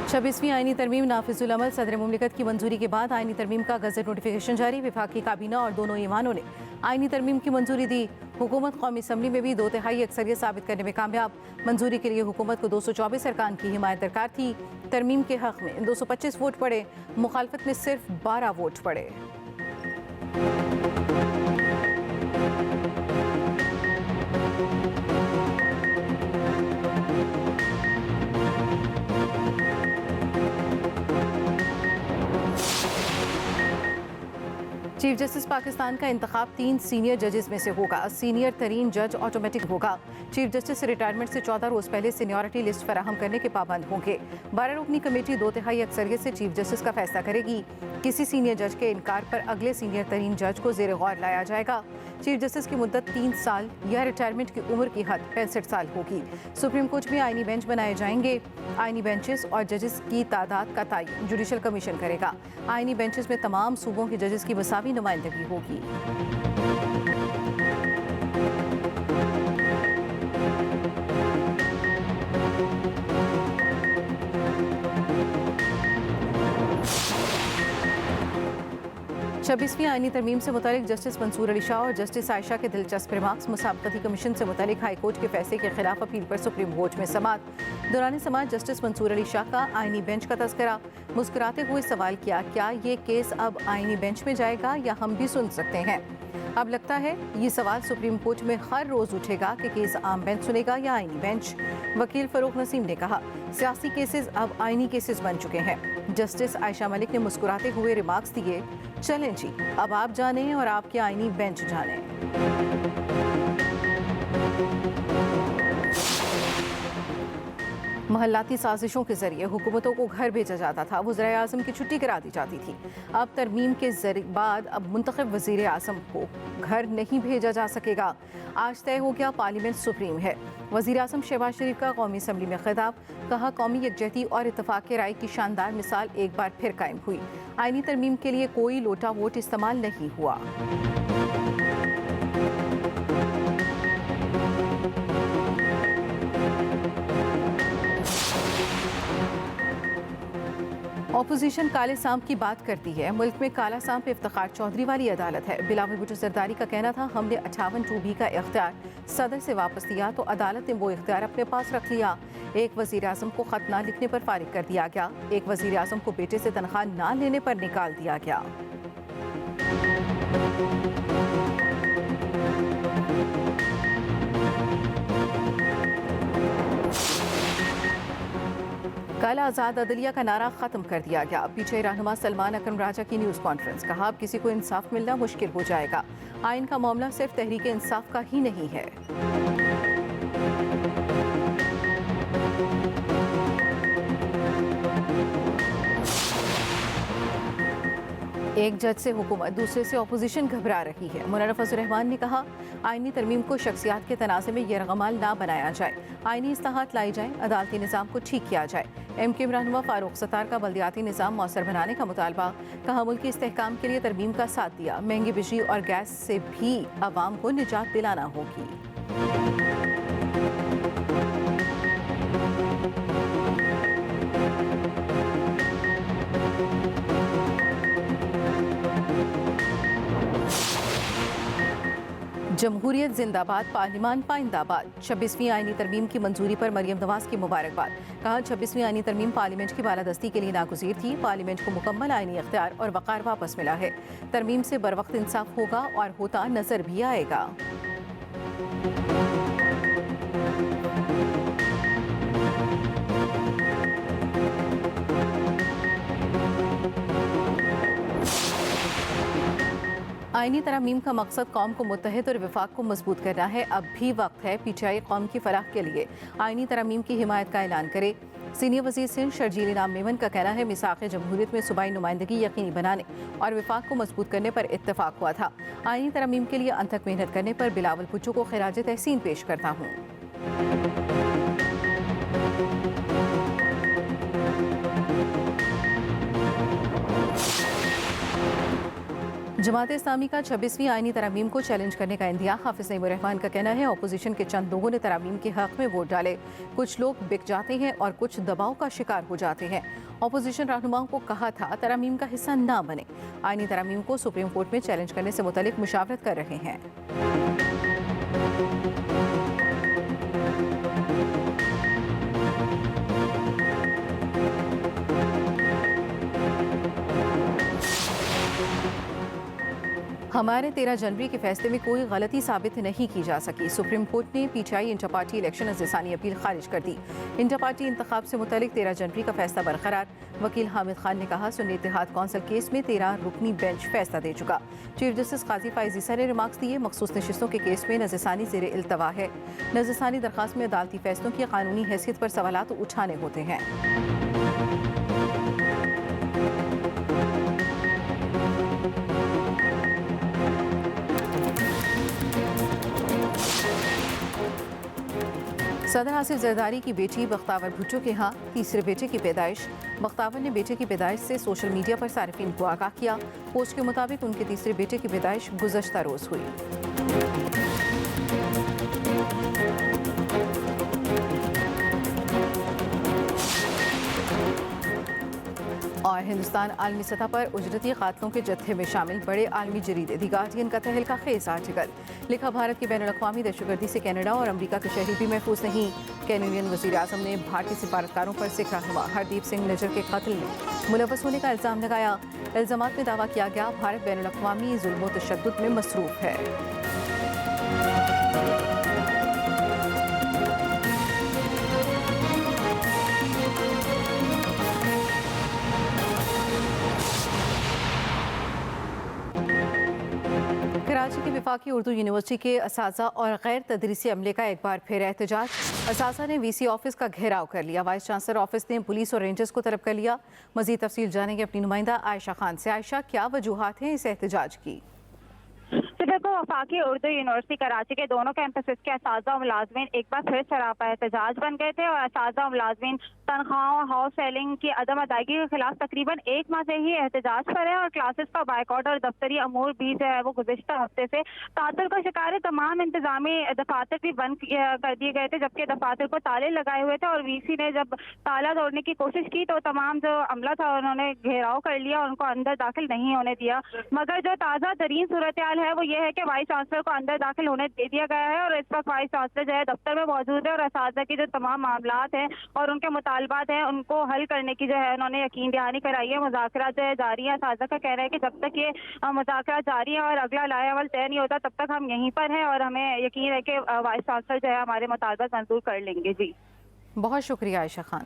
26वीं आईनी तरमीम नाफिजुल अमल सदर मुमलिकत की मंजूरी के बाद आईनी तरमीम का गजट नोटिफिकेशन जारी। विफाक की काबीना और दोनों ईवानों ने आईनी तरमीम की मंजूरी दी। हुकूमत कौमी असम्बली में भी 2/3 अक्सरियत साबित करने में कामयाब। मंजूरी के लिए हुकूमत को 224 अरकान की हिमायत दरकार थी। तरमीम के हक में 225 वोट पड़े, मुखालफत में सिर्फ 12 वोट पड़े। चीफ जस्टिस पाकिस्तान का इंतखाब 3 सीनियर जजेस में से होगा। सीनियर तरीन जज ऑटोमेटिक होगा। चीफ जस्टिस रिटायरमेंट से 14 रोज पहले सीनियरिटी लिस्ट फराहम करने के पाबंद होंगे। 12 रुकनी कमेटी 2/3 अक्सरियत से चीफ जस्टिस का फैसला करेगी। किसी सीनियर जज के इनकार पर अगले सीनियर तरीन जज को ज़ेर गौर लाया जाएगा। चीफ जस्टिस की मुद्दत 3 साल या रिटायरमेंट की उम्र की हद 65 साल होगी। सुप्रीम कोर्ट में आईनी बेंच बनाए जाएंगे। आईनी बेंचेस और जजेस की तादाद का तयन जुडिशल कमीशन करेगा। आईनी बेंचेस में तमाम सूबों के जजेस की मसावी नुमाइंदगी होगी। छब्बीसवीं आईनी तरमीम से मुतालिक जस्टिस मंसूर अली शाह और जस्टिस आयशा के दिलचस्प रिमार्क्स। मुसाबकती कमीशन से मुतालिक हाईकोर्ट के फैसले के खिलाफ अपील पर सुप्रीम कोर्ट में समाअत। दौरान समाअत जस्टिस मंसूर अली शाह का आईनी बेंच का तज़किरा। मुस्कुराते हुए सवाल किया, क्या ये केस अब आईनी बेंच में जाएगा या हम भी सुन सकते हैं? अब लगता है ये सवाल सुप्रीम कोर्ट में हर रोज उठेगा कि केस आम बेंच सुनेगा या आईनी बेंच। वकील फरूक नसीम ने कहा, सियासी केसेस अब आईनी केसेस बन चुके हैं। जस्टिस आयशा मलिक ने मुस्कुराते हुए रिमार्क्स दिए, चलें जी, अब आप जानें और आपके आईनी बेंच जानें। महल्लाती साजिशों के जरिए हुकूमतों को घर भेजा जाता था। वज़ीर आज़म की छुट्टी करा दी जाती थी। अब तरमीम के बाद अब मुंतखब वज़ीर आज़म को घर नहीं भेजा जा सकेगा। आज तय हो गया, पार्लियामेंट सुप्रीम है। वज़ीर आज़म शहबाज शरीफ का कौमी असम्बली में खिताब। कहा, कौमी यकजहती और इत्तफाक के राय की शानदार मिसाल एक बार फिर कायम हुई। आईनी तरमीम के लिए कोई लोटा वोट इस्तेमाल नहीं हुआ। ऑपोजिशन काले सांप की बात करती है। मुल्क में काला सांप इफ्तिखार चौधरी वाली अदालत है। बिलावल भुट्टो जरदारी का कहना था, हमने 58(2)B का इख्तियार सदर से वापस लिया तो अदालत ने वो इख्तियार अपने पास रख लिया। एक वज़ीर आज़म को खत ना लिखने पर फारिग कर दिया गया। एक वज़ीर आज़म को बेटे से तनख्वाह ना लेने पर निकाल दिया गया। कल आज़ाद अदलिया का नारा ख़त्म कर दिया गया। पीछे रहनुमा सलमान अकरम राजा की न्यूज़ कॉन्फ्रेंस। कहा, अब किसी को इंसाफ मिलना मुश्किल हो जाएगा। आइन का मामला सिर्फ तहरीक इंसाफ का ही नहीं है। एक जज से हुकूमत, दूसरे से अपोजिशन घबरा रही है। मौलाना फजल रहमान ने कहा, आईनी तरमीम को शख्सियात के तनाज़े में यरगमाल ना बनाया जाए। आईनी इस्लाहात लाई जाए, अदालती निज़ाम को ठीक किया जाए। MK रहनुमा फारूक सत्तार का बल्दियाती निज़ाम मौसर बनाने का मुतालबा। कहा, मुल्क के इस्तेहकाम के लिए तरमीम का साथ दिया। महंगी बिजली और गैस से भी आवाम को निजात दिलाना होगी। जमहूरियत जिंदाबाद, पार्लिमान पाइंदाबाद। 26वीं आईनी तरमीम की मंजूरी पर मरियम नवाज की मुबारकबाद। कहा, 26वीं आईनी तरमीम पार्लियामेंट की बालादस्ती के लिए नागुज़ीर थी। पार्लियामेंट को मुकम्मल आईनी इख्तियार और वक़ार वापस मिला है। तरमीम से बर वक्त इंसाफ होगा और होता नजर भी आएगा। आईनी तरमीम का मकसद कौम को मुत्तहिद और विफाक को मजबूत करना है। अब भी वक्त है पीछे कौम की फलाह के लिए आईनी तरमीम की हिमायत का ऐलान करे। सीनियर वज़ीर सिंध शर्जील इनाम मेमन का कहना है, मिसाक़ जमहूरियत में सूबाई नुमाइंदगी यकीनी बनाने और विफाक को मजबूत करने पर इत्तफाक हुआ था। आईनी तरमीम के लिए अनथक मेहनत करने पर बिलावल भुट्टो को खिराज तहसीन पेश करता हूँ। जमात इस्लामी का 26वीं आईनी तरमीम को चैलेंज करने का इंदिया। हाफिज नईमुर रहमान का कहना है अपोजिशन के चंद लोगों ने तरमीम के हक में वोट डाले। कुछ लोग बिक जाते हैं और कुछ दबाव का शिकार हो जाते हैं। अपोजिशन रहनुमाओं को कहा था तरमीम का हिस्सा ना बने। आईनी तरमीम को सुप्रीम कोर्ट में चैलेंज करने से मुतालिक मुशावरत कर रहे हैं। हमारे 13 जनवरी के फैसले में कोई गलती साबित नहीं की जा सकी। सुप्रीम कोर्ट ने पीटीआई इंटर पार्टी इलेक्शन इंतज़ामी अपील खारिज कर दी। इंटर पार्टी इंतखाब से मुतालिक 13 जनवरी का फैसला बरकरार। वकील हामिद खान ने कहा सुन्नी इत्तेहाद कौंसिल केस में 13 रुकनी बेंच फैसला दे चुका। चीफ जस्टिस काजी फाइज ईसा ने रिमार्क्स दिए मखसूस नशिस्तों के केस में नज़रसानी ज़ेर इल्तवा है। नज़रसानी दरख्वास्त में अदालती फैसलों की कानूनी हैसियत पर सवालात उठाने होते हैं। सदर आसिफ जरदारी की बेटी बख्तावर भुट्टो के यहाँ तीसरे बेटे की पैदाइश। बख्तावर ने बेटे की पैदाइश से सोशल मीडिया पर सारिफिन को आगाह किया। पोस्ट के मुताबिक उनके तीसरे बेटे की पैदाइश गुज़श्ता रोज़ हुई। और हिंदुस्तान आलमी सतह पर उजरती कातलों के जत्थे में शामिल बड़े आलमी जरीदे दी गार्डियन का तहलका खेज आर्टिकल लिखा भारत की बैनुल-अक़वामी दहशतगर्दी से कनाडा और अमेरिका के शहरी भी महफूज नहीं। कैनेडियन वज़ीर-ए-आज़म ने भारतीय सिफारतकारों पर सिख रहनुमा हरदीप सिंह निज्जर के कत्ल में मुलव्वस होने का इल्ज़ाम लगाया। इल्ज़ामात में दावा किया गया भारत बैनुल-अक़वामी ज़ुल्म व तशद्दुद में मसरूफ़ है। कराची की वफाकी उर्दू यूनिवर्सिटी के असातिज़ा और गैर तदरीसी अमले का एक बार फिर एहतजाज। असातिज़ा ने वीसी ऑफिस का घेराव कर लिया। वाइस चांसलर ऑफिस ने पुलिस और रेंजर्स को तलब कर लिया। मज़ीद तफसील जानेंगे अपनी नुमाइंदा आयशा खान से। आयशा, क्या वजूहात हैं इस एहतजाज की? देखो, वफाकी उर्दू यूनिवर्सिटी कराची के दोनों कैंपसेस के असातिज़ा और मुलाज़मीन एक बार फिर सरापा एहतजाज बन गए थे और असातिज़ा और मुलाज़मीन तनख्वाहों हाउस सेलिंग की अदम अदायगी के खिलाफ तकरीबन एक माह से ही एहतजाज पर है और क्लासेस का बाइकआउट और दफ्तरी अमूर भी जो है वो गुज़िश्ता हफ्ते से तातुल का शिकार है। तमाम इंतजामी दफातर भी बंद कर दिए गए थे जबकि दफातर को ताले लगाए हुए थे और वीसी ने जब ताला तोड़ने की कोशिश की तो तमाम जो अमला था उन्होंने घेराव कर लिया और उनको अंदर दाखिल नहीं होने दिया। मगर जो ताज़ा तरीन सूरत हाल है वो ये है कि वाइस चांसलर को अंदर दाखिल होने दे दिया गया है और इस वक्त वाइस चांसलर जो है दफ्तर में मौजूद है और असातिज़ा की जो तमाम मामलात हैं और उनके मुतालबात हैं उनको हल करने की जो है उन्होंने यकीन दहानी कराई है। मुज़ाकरात जो है जारी है। असातिज़ा का कहना है कि जब तक ये मुज़ाकरात जारी है और अगला लाएवल तय नहीं होता तब तक हम यहीं पर हैं और हमें यकीन है कि वाइस चांसलर जो है हमारे मुतालबात मंजूर कर लेंगे। जी, बहुत शुक्रिया आयशा खान।